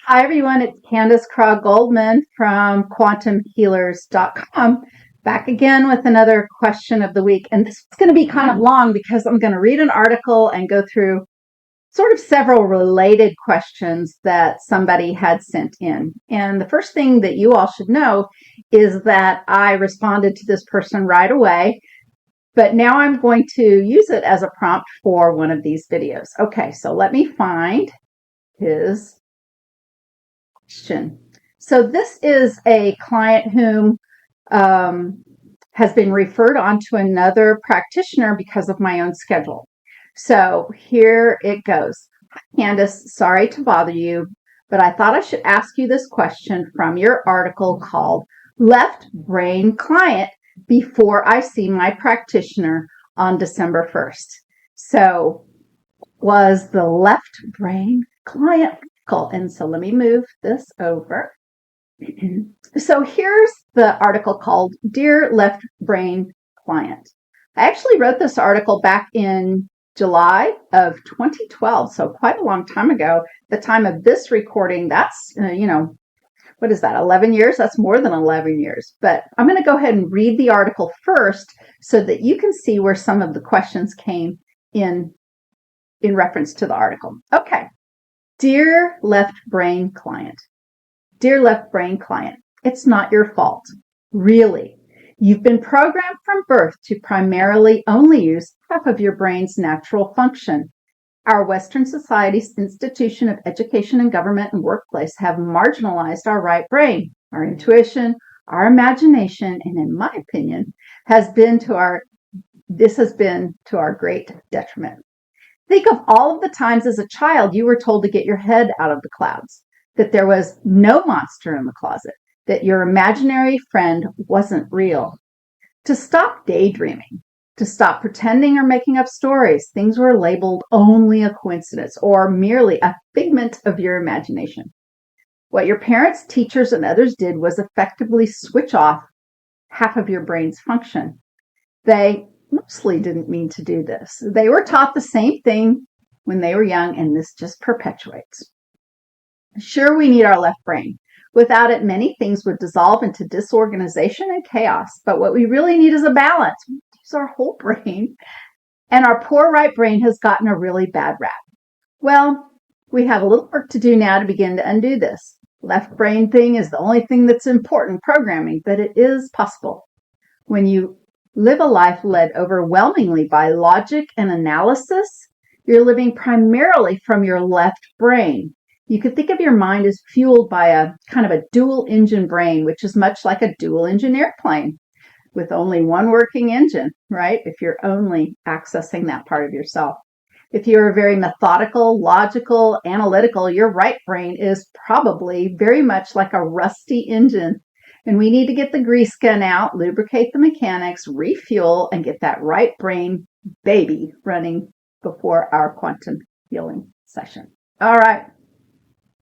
Hi, everyone. It's Candace Goldman from quantumhealers.com. Back again with another question of the week. And this is going to be kind of long because I'm going to read an article and go through sort of several related questions that somebody had sent in. And the first thing that you all should know is that I responded to this person right away, but now I'm going to use it as a prompt for one of these videos. Okay, so let me find his question. So this is a client whom has been referred on to another practitioner because of my own schedule. So here it goes. Hi, Candace, sorry to bother you, but I thought I should ask you this question from your article called Left Brain Client Before I See My Practitioner on December 1st. So was the left brain client. And so let me move this over. So here's the article called Dear Left Brain Client. I actually wrote this article back in July of 2012, so quite a long time ago. The time of this recording, that's, what is that, 11 years? That's more than 11 years. But I'm going to go ahead and read the article first so that you can see where some of the questions came in reference to the article. Okay. Dear Left Brain Client. Dear Left Brain Client, it's not your fault. Really. You've been programmed from birth to primarily only use half of your brain's natural function. Our Western society's institution of education and government and workplace have marginalized our right brain. Our intuition, our imagination, and in my opinion, this has been to our great detriment. Think of all of the times as a child you were told to get your head out of the clouds, that there was no monster in the closet, that your imaginary friend wasn't real. To stop daydreaming, to stop pretending or making up stories, things were labeled only a coincidence or merely a figment of your imagination. What your parents, teachers, and others did was effectively switch off half of your brain's function. They mostly didn't mean to do this. They were taught the same thing when they were young, and this just perpetuates. Sure, we need our left brain. Without it, many things would dissolve into disorganization and chaos. But what we really need is a balance. We use our whole brain, and our poor right brain has gotten a really bad rap. Well, we have a little work to do now to begin to undo this. Left brain thing is the only thing that's important programming, but it is possible. When you live a life led overwhelmingly by logic and analysis, you're living primarily from your left brain. You could think of your mind as fueled by a kind of a dual engine brain, which is much like a dual engine airplane with only one working engine, right? If you're only accessing that part of yourself. If you're very methodical, logical, analytical, your right brain is probably very much like a rusty engine. And we need to get the grease gun out, lubricate the mechanics, refuel, and get that right brain baby running before our quantum healing session. All right.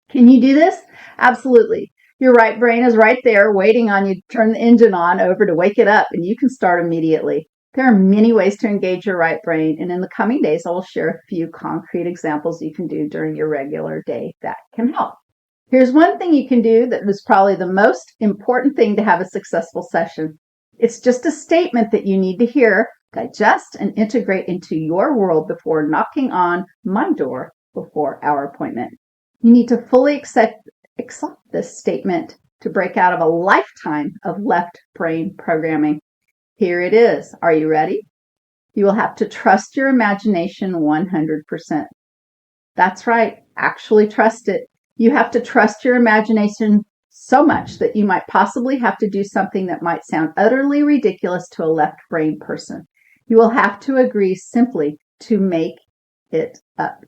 Can you do this? Absolutely. Your right brain is right there waiting on you to turn the engine on over to wake it up, and you can start immediately. There are many ways to engage your right brain, and in the coming days, I will share a few concrete examples you can do during your regular day that can help. Here's one thing you can do that is probably the most important thing to have a successful session. It's just a statement that you need to hear, digest, and integrate into your world before knocking on my door before our appointment. You need to fully accept this statement to break out of a lifetime of left brain programming. Here it is. Are you ready? You will have to trust your imagination 100%. That's right. Actually trust it. You have to trust your imagination so much that you might possibly have to do something that might sound utterly ridiculous to a left brain person. You will have to agree simply to make it up.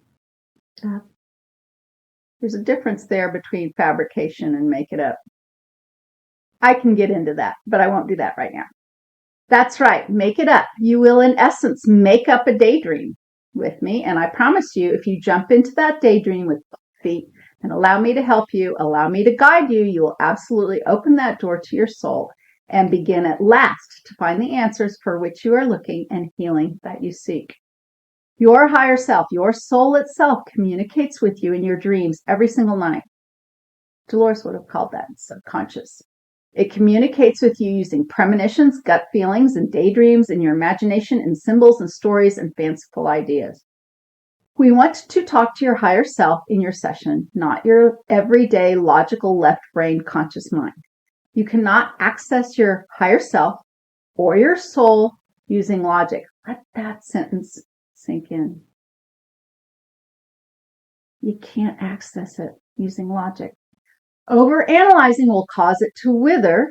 There's a difference there between fabrication and make it up. I can get into that, but I won't do that right now. That's right. Make it up. You will, in essence, make up a daydream with me. And I promise you, if you jump into that daydream with both feet and allow me to help you, allow me to guide you, you will absolutely open that door to your soul and begin at last to find the answers for which you are looking and healing that you seek. Your higher self, your soul itself, communicates with you in your dreams every single night. Dolores would have called that subconscious. It communicates with you using premonitions, gut feelings, and daydreams in your imagination, and symbols and stories and fanciful ideas. We want to talk to your higher self in your session, not your everyday logical left brain conscious mind. You cannot access your higher self or your soul using logic. Let that sentence sink in. You can't access it using logic. Overanalyzing will cause it to wither,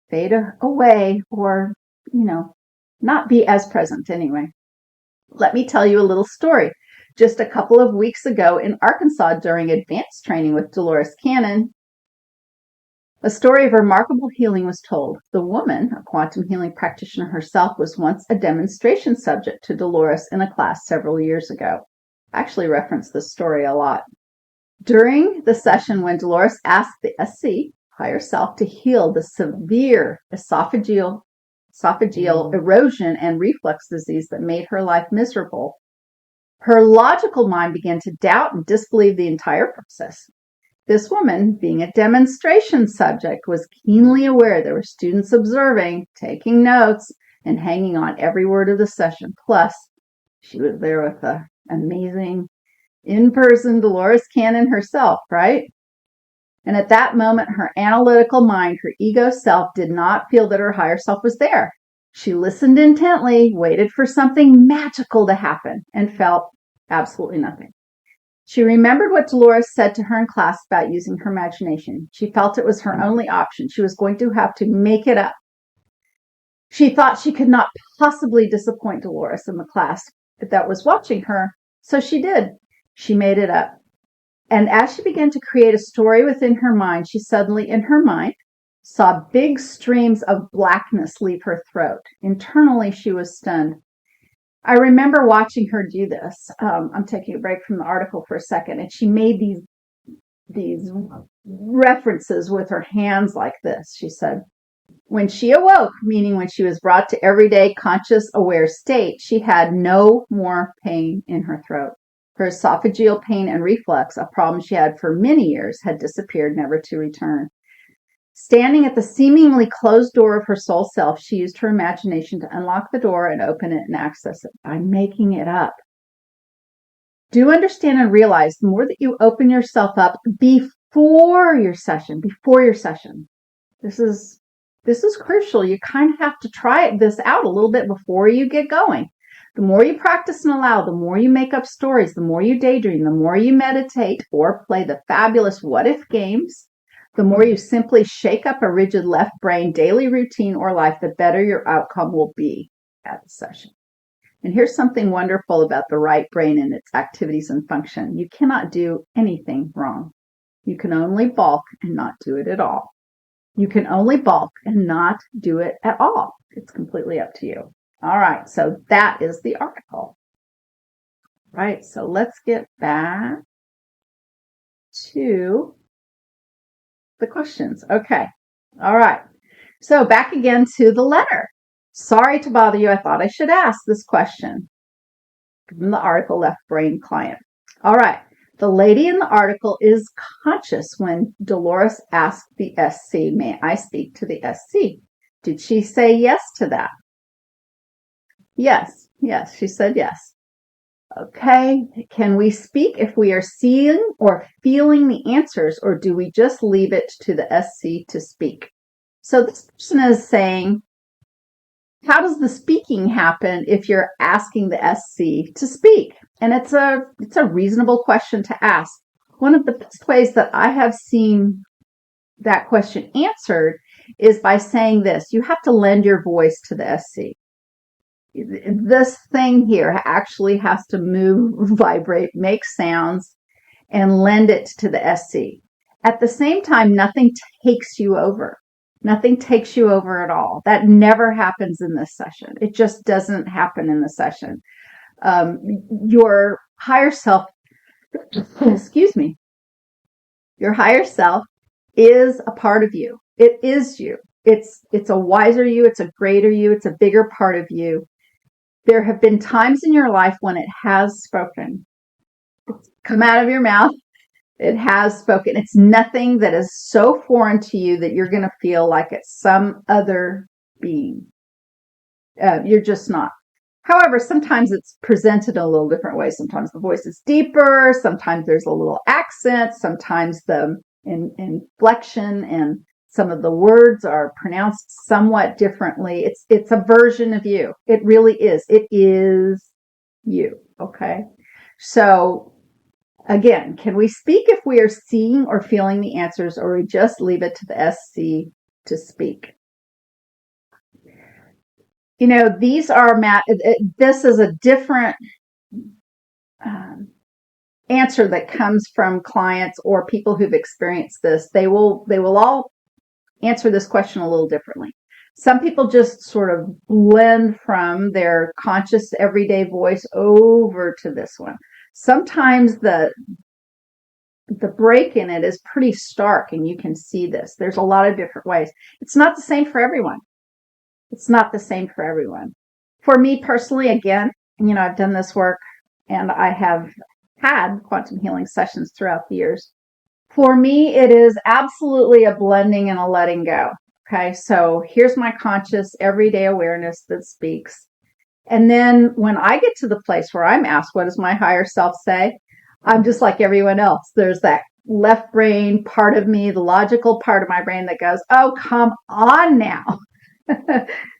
fade away, or, not be as present anyway. Let me tell you a little story. Just a couple of weeks ago in Arkansas during advanced training with Dolores Cannon, a story of remarkable healing was told. The woman, a quantum healing practitioner herself, was once a demonstration subject to Dolores in a class several years ago. I actually reference this story a lot. During the session when Dolores asked the SC, higher self, to heal the severe esophageal erosion and reflux disease that made her life miserable, her logical mind began to doubt and disbelieve the entire process. This woman, being a demonstration subject, was keenly aware there were students observing, taking notes, and hanging on every word of the session. Plus, she was there with the amazing in-person Dolores Cannon herself, right? And at that moment, her analytical mind, her ego self, did not feel that her higher self was there. She listened intently, waited for something magical to happen, and felt absolutely nothing. She remembered what Dolores said to her in class about using her imagination. She felt it was her only option. She was going to have to make it up. She thought she could not possibly disappoint Dolores in the class that was watching her, so she did. She made it up. And as she began to create a story within her mind, she suddenly, in her mind, saw big streams of blackness leave her throat. Internally, she was stunned. I remember watching her do this. I'm taking a break from the article for a second, and she made these references with her hands like this. She said, when she awoke, meaning when she was brought to everyday conscious aware state, she had no more pain in her throat. Her esophageal pain and reflux, a problem she had for many years, had disappeared, never to return. Standing at the seemingly closed door of her soul self, she used her imagination to unlock the door and open it and access it. I'm making it up. Do understand and realize the more that you open yourself up before your session, this is crucial. You kind of have to try this out a little bit before you get going. The more you practice and allow, the more you make up stories, the more you daydream, the more you meditate or play the fabulous what-if games, the more you simply shake up a rigid left brain daily routine or life, the better your outcome will be at the session. And here's something wonderful about the right brain and its activities and function. You cannot do anything wrong. You can only balk and not do it at all. You can only balk and not do it at all. It's completely up to you. All right, so that is the article. Right, so let's get back to the questions. Okay, all right. So back again to the letter. Sorry to bother you. I thought I should ask this question from the article Left Brain Client. All right. The lady in the article is conscious when Dolores asked the SC, may I speak to the SC? Did she say yes to that? Yes, she said yes. Okay, can we speak if we are seeing or feeling the answers, or do we just leave it to the SC to speak? So this person is saying, how does the speaking happen if you're asking the SC to speak? And it's a reasonable question to ask. One of the best ways that I have seen that question answered is by saying this: you have to lend your voice to the SC. This thing here actually has to move, vibrate, make sounds, and lend it to the SC. At the same time, nothing takes you over. Nothing takes you over at all. That never happens in this session. It just doesn't happen in the session. Your higher self, your higher self is a part of you. It is you. It's a wiser you. It's a greater you. It's a bigger part of you. There have been times in your life when it has spoken. It's come out of your mouth. It has spoken. It's nothing that is so foreign to you that you're going to feel like it's some other being. You're just not. However, sometimes it's presented in a little different way. Sometimes the voice is deeper. Sometimes there's a little accent. Sometimes the inflection and some of the words are pronounced somewhat differently. It's a version of you. It really is. It is you. Okay. So again, can we speak if we are seeing or feeling the answers, or we just leave it to the SC to speak? You know, these are this is a different answer that comes from clients or people who've experienced this. They will all answer this question a little differently. Some people just sort of blend from their conscious everyday voice over to this one. Sometimes the break in it is pretty stark, and you can see this. There's a lot of different ways. It's not the same for everyone. It's not the same for everyone. For me personally, again, you know, I've done this work and I have had quantum healing sessions throughout the years. For me, it is absolutely a blending and a letting go. Okay, so here's my conscious everyday awareness that speaks. And then when I get to the place where I'm asked, what does my higher self say? I'm just like everyone else. There's that left brain part of me, the logical part of my brain that goes, oh, come on now.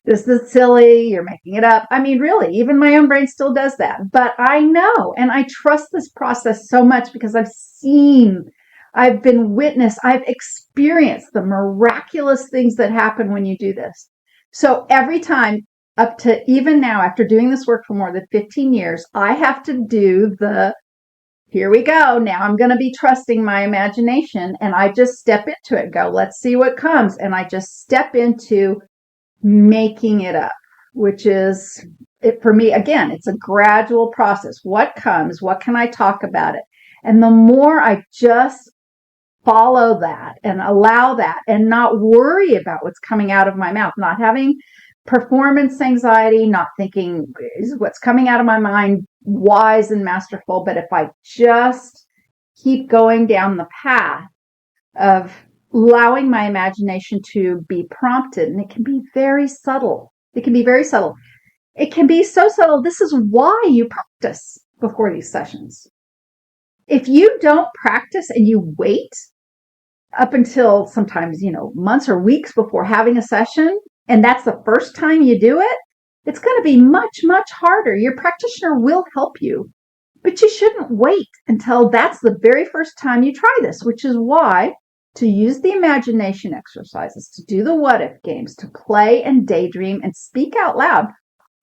This is silly. You're making it up. I mean, really, even my own brain still does that. But I know, and I trust this process so much because I've been witness, I've experienced the miraculous things that happen when you do this. So every time, up to even now, after doing this work for more than 15 years, I have to do here we go. Now I'm going to be trusting my imagination, and I just step into it. Go, let's see what comes. And I just step into making it up, which is it for me. Again, it's a gradual process. What comes? What can I talk about it? And the more I just follow that and allow that and not worry about what's coming out of my mouth, not having performance anxiety, not thinking, is what's coming out of my mind wise and masterful? But if I just keep going down the path of allowing my imagination to be prompted, and it can be very subtle. It can be very subtle. It can be so subtle. This is why you practice before these sessions. If you don't practice and you wait up until sometimes, months or weeks before having a session, and that's the first time you do it, it's going to be much, much harder. Your practitioner will help you, but you shouldn't wait until that's the very first time you try this, which is why to use the imagination exercises, to do the what if games, to play and daydream and speak out loud.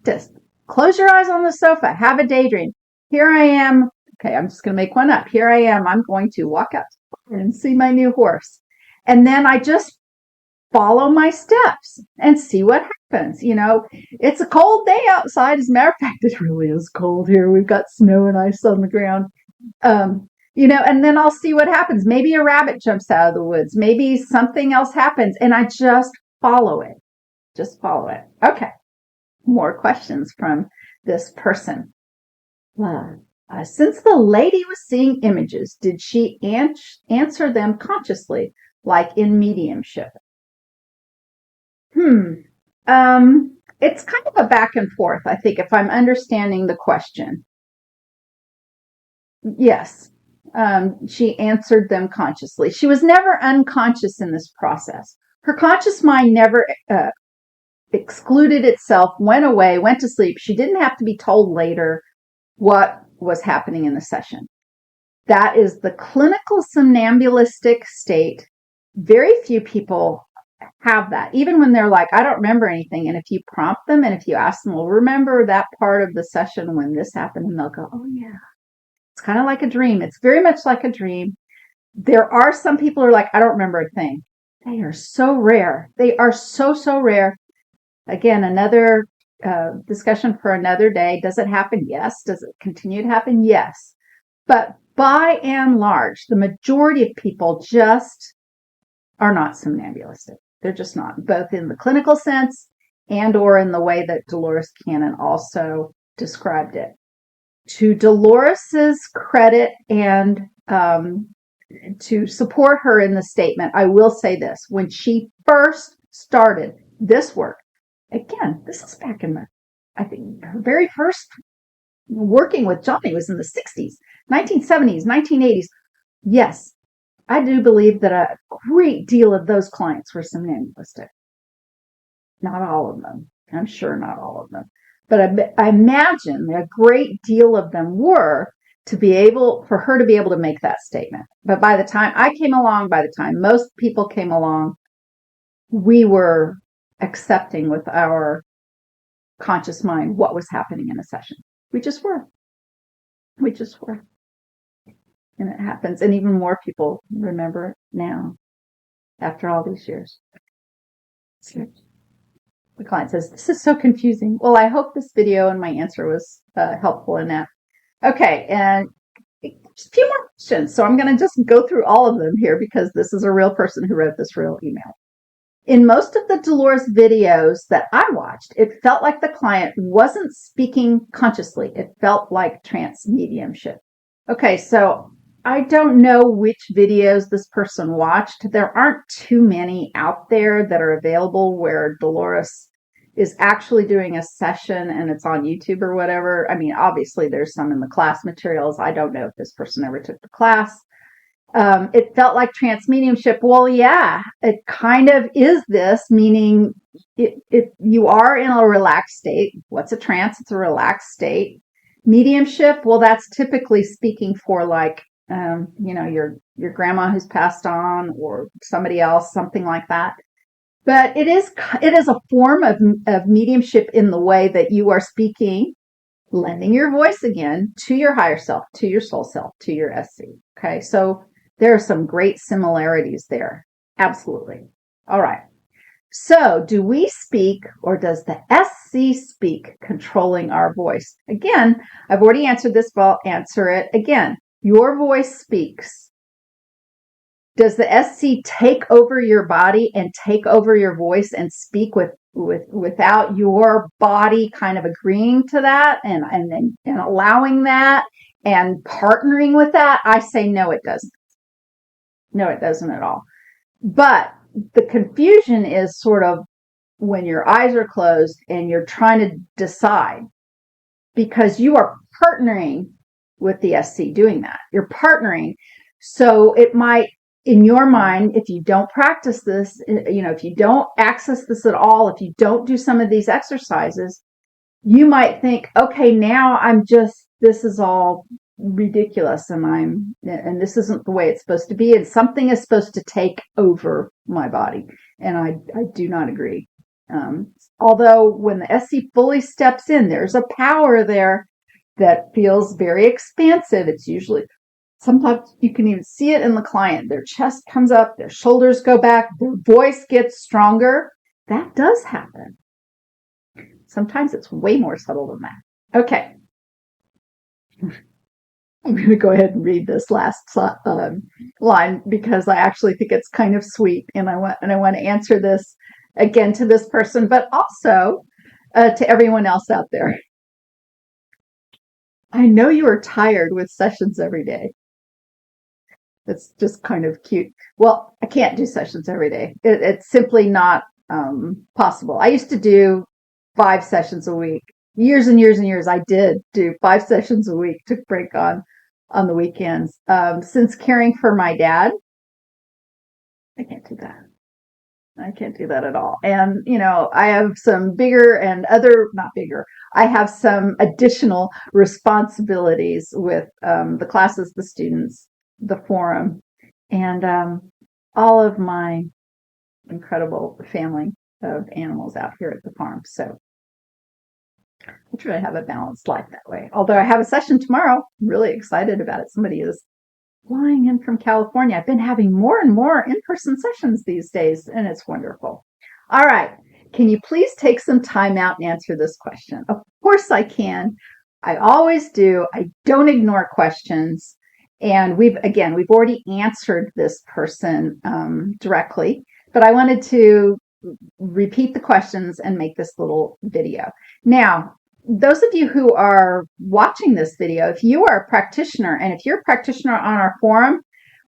Just close your eyes on the sofa, have a daydream. Here I am. Okay, I'm just going to make one up. Here I am. I'm going to walk out and see my new horse. And then I just follow my steps and see what happens. It's a cold day outside. As a matter of fact, it really is cold here. We've got snow and ice on the ground. And then I'll see what happens. Maybe a rabbit jumps out of the woods. Maybe something else happens. And I just follow it. Just follow it. Okay. More questions from this person. Since the lady was seeing images, did she answer them consciously, like in mediumship? It's kind of a back and forth, I think, if I'm understanding the question. Yes. She answered them consciously. She was never unconscious in this process. Her conscious mind never excluded itself, went away, went to sleep. She didn't have to be told later what was happening in the session. That is the clinical somnambulistic state. Very few people have that, even when they're like, I don't remember anything. And if you prompt them and if you ask them, well, remember that part of the session when this happened, and they'll go, oh yeah. It's kind of like a dream. It's very much like a dream. There are some people who are like, I don't remember a thing. They are so rare. They are so, so rare. Again, another discussion for another day. Does it happen? Yes. Does it continue to happen? Yes. But by and large, the majority of people just are not somnambulistic. They're just not, both in the clinical sense and or in the way that Dolores Cannon also described it. To Dolores's credit and to support her in the statement, I will say this. When she first started this work, again, this is back in I think her very first working with Johnny was in the 60s, 1970s, 1980s. Yes, I do believe that a great deal of those clients were somnambulistic. Not all of them. I'm sure not all of them. But I imagine a great deal of them were for her to be able to make that statement. But by the time I came along, by the time most people came along, we were accepting with our conscious mind what was happening in a session. We just were. And it happens. And even more people remember it now after all these years. So the client says, this is so confusing. Well, I hope this video and my answer was helpful in that. Okay, and just a few more questions. So I'm going to just go through all of them here because this is a real person who wrote this real email. In most of the Dolores videos that I watched, it felt like the client wasn't speaking consciously. It felt like trance mediumship. Okay, so I don't know which videos this person watched. There aren't too many out there that are available where Dolores is actually doing a session and it's on YouTube or whatever. I mean, obviously there's some in the class materials. I don't know if this person ever took the class. It felt like trance mediumship. Well, yeah, it kind of is this, meaning you are in a relaxed state. What's a trance? It's a relaxed state. Mediumship, well, that's typically speaking for like, your grandma who's passed on or somebody else, something like that. But it is a form of mediumship in the way that you are speaking, lending your voice again to your higher self, to your soul self, to your SC. Okay, so there are some great similarities there. Absolutely. All right. So do we speak or does the SC speak, controlling our voice? Again, I've already answered this, but I'll answer it again. Your voice speaks. Does the SC take over your body and take over your voice and speak without your body kind of agreeing to that and allowing that and partnering with that? I say no, it doesn't. No, it doesn't at all. But the confusion is sort of when your eyes are closed and you're trying to decide, because you are partnering with the SC doing that. You're partnering. So it might, in your mind, if you don't practice this, if you don't access this at all, if you don't do some of these exercises, you might think, okay, now this is all ridiculous and this isn't the way it's supposed to be, and something is supposed to take over my body. And I do not agree. Although when the SC fully steps in, there's a power there that feels very expansive. It's usually, sometimes you can even see it in the client. Their chest comes up, their shoulders go back, their voice gets stronger. That does happen. Sometimes it's way more subtle than that. Okay. I'm going to go ahead and read this last line because I actually think it's kind of sweet, and I want to answer this again to this person, but also to everyone else out there. I know you are tired with sessions every day. It's just kind of cute. Well, I can't do sessions every day. It's simply not possible. I used to do 5 sessions a week. Years and years and years, I did do 5 sessions a week, took break on the weekends. Since caring for my dad, I can't do that. I can't do that at all. And, I have some I have some additional responsibilities with the classes, the students, the forum, and all of my incredible family of animals out here at the farm. So I try to have a balanced life that way. Although I have a session tomorrow, I'm really excited about it. Somebody is flying in from California. I've been having more and more in-person sessions these days, and it's wonderful. All right. Can you please take some time out and answer this question? Of course I can. I always do. I don't ignore questions. And we've already answered this person directly, but I wanted to repeat the questions and make this little video. Now, those of you who are watching this video, if you are a practitioner, and if you're a practitioner on our forum,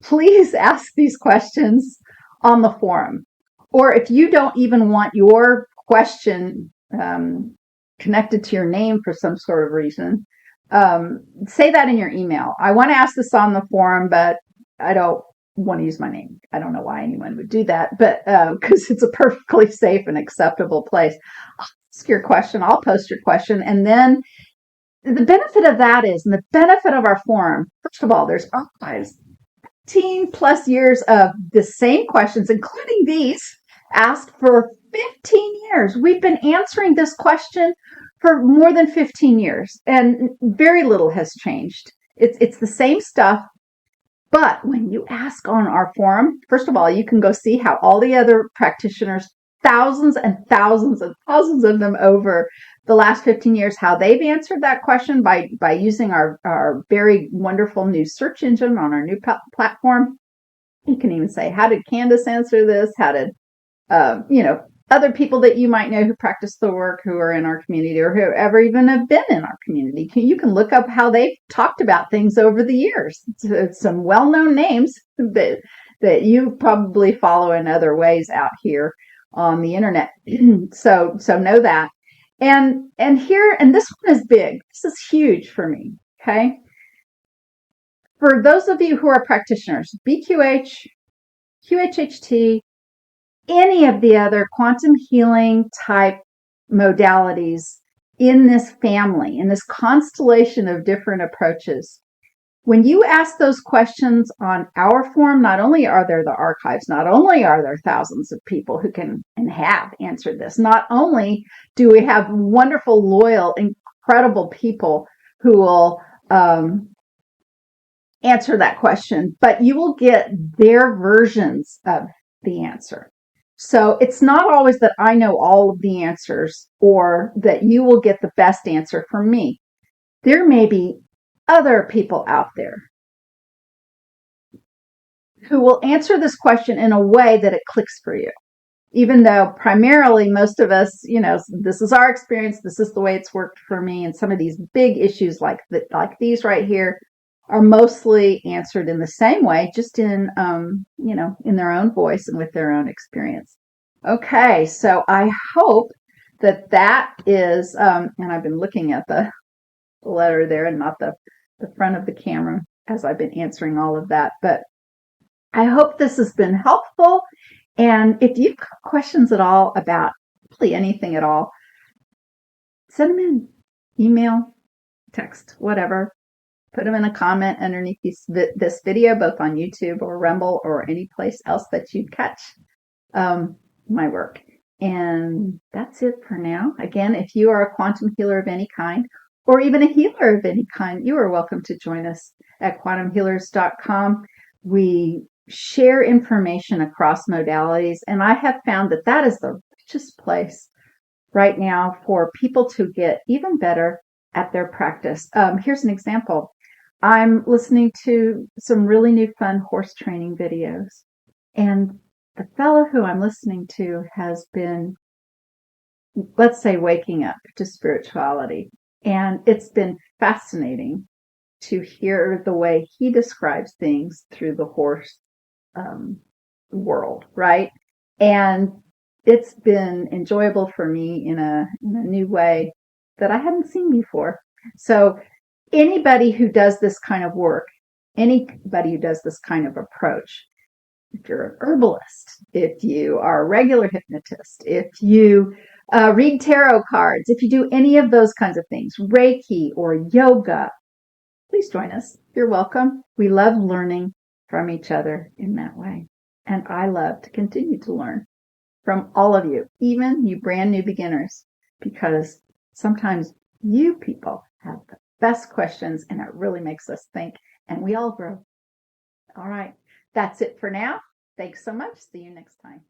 please ask these questions on the forum. Or if you don't even want your question connected to your name for some sort of reason, say that in your email. I want to ask this on the forum, but I don't want to use my name. I don't know why anyone would do that, but because it's a perfectly safe and acceptable place. I'll ask your question. I'll post your question. And then the benefit of that is, and the benefit of our forum, first of all, there's archives, 15 plus years of the same questions, including these, asked for 15 years. We've been answering this question for more than 15 years, and very little has changed. It's the same stuff. But when you ask on our forum, first of all, you can go see how all the other practitioners, thousands and thousands and thousands of them over the last 15 years, how they've answered that question by using our very wonderful new search engine on our new platform. You can even say, how did Candace answer this? How did, other people that you might know who practice the work, who are in our community, or who ever even have been in our community. You can look up how they've talked about things over the years. It's some well-known names that you probably follow in other ways out here on the internet. So know that. And this one is big. This is huge for me. Okay. For those of you who are practitioners, BQH, QHHT, any of the other quantum healing type modalities in this family, in this constellation of different approaches, when you ask those questions on our forum, not only are there the archives, not only are there thousands of people who can and have answered this, not only do we have wonderful, loyal, incredible people who will answer that question, but you will get their versions of the answer. So it's not always that I know all of the answers or that you will get the best answer from me. There may be other people out there who will answer this question in a way that it clicks for you. Even though primarily most of us, this is our experience, this is the way it's worked for me, and some of these big issues like these right here are mostly answered in the same way, just in in their own voice and with their own experience. Okay, so I hope that is, and I've been looking at the letter there and not the front of the camera as I've been answering all of that, but I hope this has been helpful. And if you've got questions at all about really anything at all, send them in, email, text, whatever. Put them in a comment underneath this video, both on YouTube or Rumble or any place else that you'd catch my work. And that's it for now. Again, if you are a quantum healer of any kind, or even a healer of any kind, you are welcome to join us at quantumhealers.com. We share information across modalities, and I have found that is the richest place right now for people to get even better at their practice. Here's an example. I'm listening to some really new fun horse training videos, and the fellow who I'm listening to has been, let's say, waking up to spirituality, and it's been fascinating to hear the way he describes things through the horse world, right? And it's been enjoyable for me in a new way that I hadn't seen before. So anybody who does this kind of work, anybody who does this kind of approach, if you're an herbalist, if you are a regular hypnotist, if you read tarot cards, if you do any of those kinds of things, Reiki or yoga, please join us. You're welcome. We love learning from each other in that way. And I love to continue to learn from all of you, even you brand new beginners, because sometimes you people have the best questions and it really makes us think, and we all grow. All right. That's it for now. Thanks so much. See you next time.